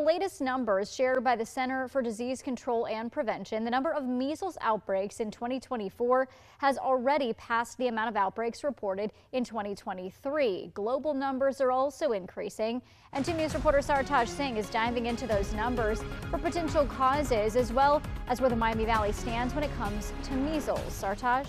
latest numbers shared by the Center for Disease Control and Prevention, the number of measles outbreaks in 2024 has already passed the amount of outbreaks reported in 2023. Global numbers are also increasing, and 2 News reporter Surpassing Singh is diving into those numbers for potential causes as well as where the Miami Valley stands when it comes to measles. Sartaj?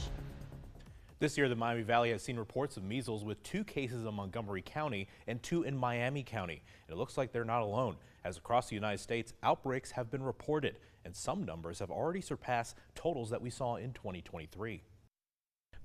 This year, the Miami Valley has seen reports of measles with 2 cases in Montgomery County and 2 in Miami County. And it looks like they're not alone, as across the United States, outbreaks have been reported, and some numbers have already surpassed totals that we saw in 2023.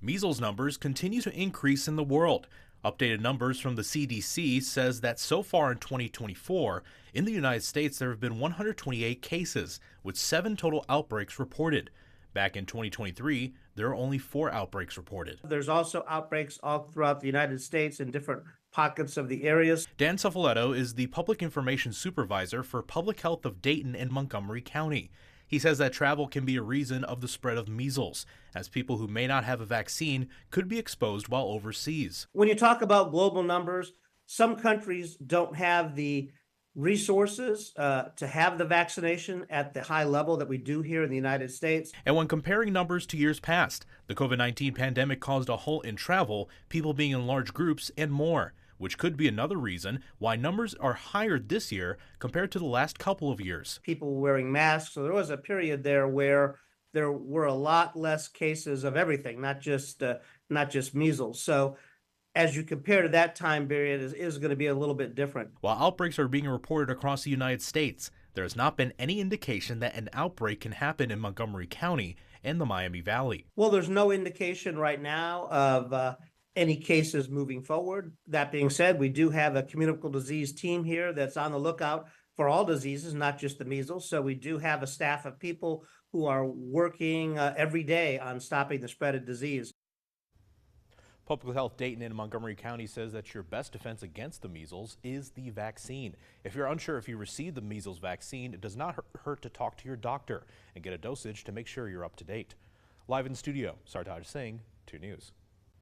Measles numbers continue to increase in the world. Updated numbers from the CDC says that so far in 2024, in the United States, there have been 128 cases, with 7 total outbreaks reported. Back in 2023, there are only 4 outbreaks reported. There's also outbreaks all throughout the United States in different pockets of the areas. Dan Cefaletto is the Public Information Supervisor for Public Health of Dayton and Montgomery County. He says that travel can be a reason of the spread of measles, as people who may not have a vaccine could be exposed while overseas. When you talk about global numbers, some countries don't have the resources to have the vaccination at the high level that we do here in the United States. And when comparing numbers to years past, the COVID-19 pandemic caused a halt in travel, people being in large groups, and more, which could be another reason why numbers are higher this year compared to the last couple of years. People were wearing masks, so there was a period there where there were a lot less cases of everything, not just measles. So as you compare to that time period, is going to be a little bit different. While outbreaks are being reported across the United States, there has not been any indication that an outbreak can happen in Montgomery County and the Miami Valley. Well, there's no indication right now of any cases moving forward. That being said, we do have a communicable disease team here that's on the lookout for all diseases, not just the measles. So we do have a staff of people who are working every day on stopping the spread of disease. Public Health Dayton and Montgomery County says that your best defense against the measles is the vaccine. If you're unsure if you received the measles vaccine, it does not hurt to talk to your doctor and get a dosage to make sure you're up to date. Live in studio, Sartaj Singh, 2 News.